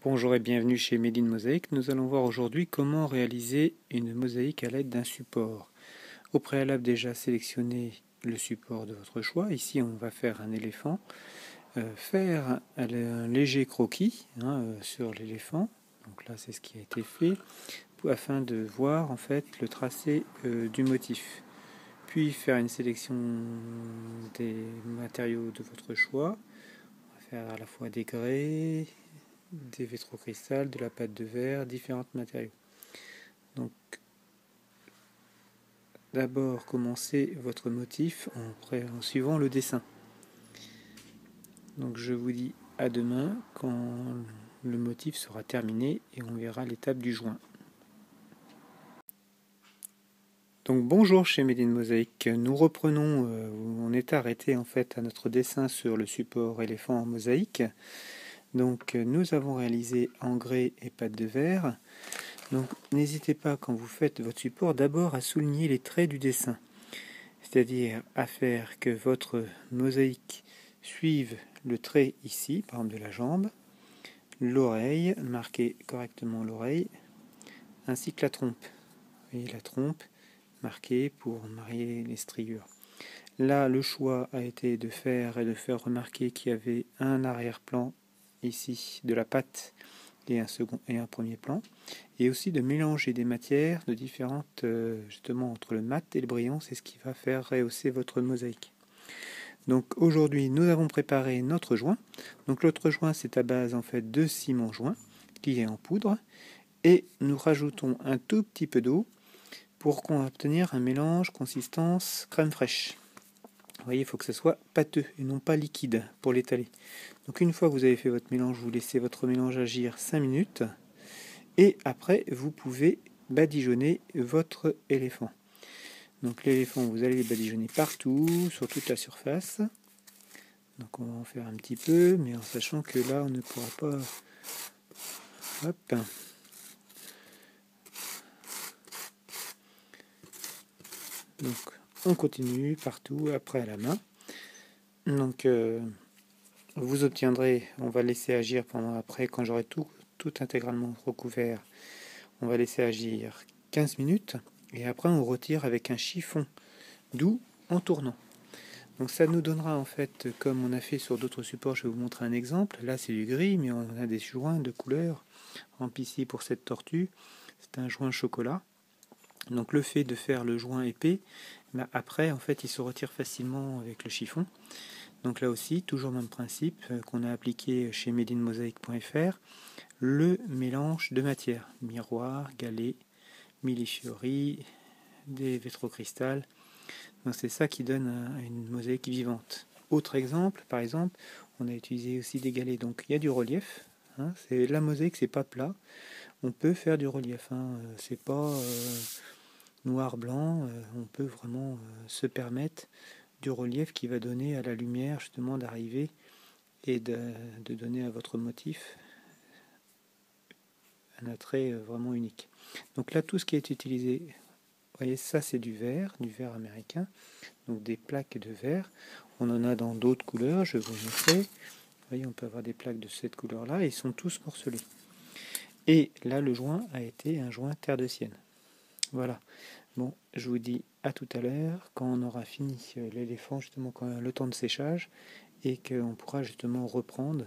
Bonjour et bienvenue chez Made in Mosaic. Nous allons voir aujourd'hui comment réaliser une mosaïque à l'aide d'un support. Au préalable, déjà sélectionnez le support de votre choix. Ici, on va faire un éléphant. Faire un léger croquis sur l'éléphant. Donc là, c'est ce qui a été fait afin de voir en fait le tracé du motif. Puis faire une sélection des matériaux de votre choix. On va faire à la fois des grès, des vitrocristal, de la pâte de verre, différents matériaux. Donc, d'abord, commencez votre motif en suivant le dessin. Donc, je vous dis à demain quand le motif sera terminé et on verra l'étape du joint. Donc, bonjour chez Made in Mosaic. Nous reprenons où on est arrêté en fait à notre dessin sur le support éléphant en mosaïque. Donc, nous avons réalisé en grès et pâte de verre. Donc n'hésitez pas quand vous faites votre support d'abord à souligner les traits du dessin, c'est-à-dire à faire que votre mosaïque suive le trait ici, par exemple de la jambe, l'oreille, marquer correctement l'oreille, ainsi que la trompe. Vous voyez la trompe marquée pour marier les striures. Là, le choix a été de faire remarquer qu'il y avait un arrière-plan ici de la patte et un premier plan, et aussi de mélanger des matières de différentes, justement entre le mat et le brillant, c'est ce qui va faire rehausser votre mosaïque. Donc aujourd'hui nous avons préparé notre joint. Donc l'autre joint c'est à base en fait de ciment joint qui est en poudre, et nous rajoutons un tout petit peu d'eau pour qu'on obtenir un mélange consistance crème fraîche. Vous voyez, il faut que ce soit pâteux et non pas liquide pour l'étaler. Donc une fois que vous avez fait votre mélange, vous laissez votre mélange agir 5 minutes. Et après, vous pouvez badigeonner votre éléphant. Donc l'éléphant, vous allez les badigeonner partout, sur toute la surface. Donc on va en faire un petit peu, mais en sachant que là, on ne pourra pas... Hop. Donc on continue partout, après à la main. Donc vous obtiendrez, on va laisser agir pendant après, quand j'aurai tout intégralement recouvert, on va laisser agir 15 minutes. Et après on retire avec un chiffon doux en tournant. Donc ça nous donnera en fait, comme on a fait sur d'autres supports, je vais vous montrer un exemple. Là c'est du gris, mais on a des joints de couleur. Ici pour cette tortue, c'est un joint chocolat. Donc le fait de faire le joint épais, après en fait il se retire facilement avec le chiffon. Donc là aussi, toujours le même principe qu'on a appliqué chez madeinmosaic.fr, le mélange de matières, miroir, galets, millefeuille, des vitrocristal. Donc c'est ça qui donne une mosaïque vivante. Autre exemple, par exemple, on a utilisé aussi des galets. Donc il y a du relief. C'est la mosaïque, c'est pas plat. On peut faire du relief. C'est pas noir blanc. On peut vraiment se permettre du relief qui va donner à la lumière justement d'arriver et de donner à votre motif un attrait vraiment unique. Donc là, tout ce qui est utilisé, vous voyez, ça c'est du verre américain, donc des plaques de verre. On en a dans d'autres couleurs, je vais vous montrer. Vous voyez, on peut avoir des plaques de cette couleur-là, et ils sont tous morcelés. Et là, le joint a été un joint terre de sienne. Voilà. Bon, je vous dis à tout à l'heure, quand on aura fini l'éléphant, justement, quand le temps de séchage, et qu'on pourra justement reprendre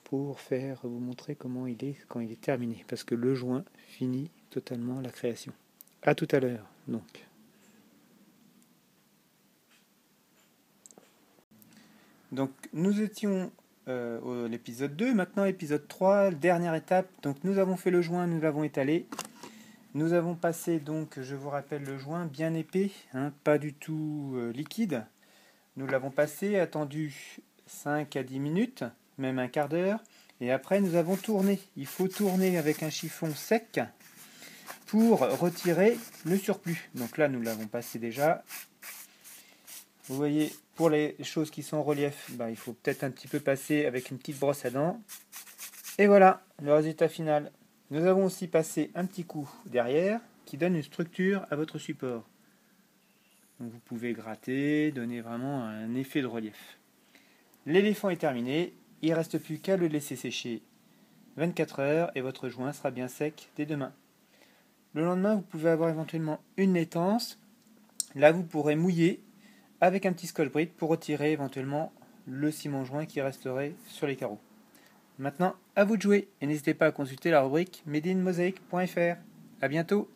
pour vous montrer comment il est quand il est terminé, parce que le joint finit totalement la création. À tout à l'heure, donc. Donc, nous étions à l'épisode 2, maintenant épisode 3, dernière étape. Donc, nous avons fait le joint, nous l'avons étalé. Nous avons passé, donc, je vous rappelle, le joint bien épais, pas du tout liquide. Nous l'avons passé, attendu 5 à 10 minutes, même un quart d'heure. Et après, nous avons tourné. Il faut tourner avec un chiffon sec pour retirer le surplus. Donc là, nous l'avons passé déjà. Vous voyez, pour les choses qui sont en relief, il faut peut-être un petit peu passer avec une petite brosse à dents. Et voilà, le résultat final. Nous avons aussi passé un petit coup derrière qui donne une structure à votre support. Donc vous pouvez gratter, donner vraiment un effet de relief. L'éléphant est terminé, il ne reste plus qu'à le laisser sécher 24 heures et votre joint sera bien sec dès demain. Le lendemain, vous pouvez avoir éventuellement une laitance. Là, vous pourrez mouiller avec un petit Scotch-Brite pour retirer éventuellement le ciment joint qui resterait sur les carreaux. Maintenant, à vous de jouer et n'hésitez pas à consulter la rubrique madeinmosaic.fr. À bientôt!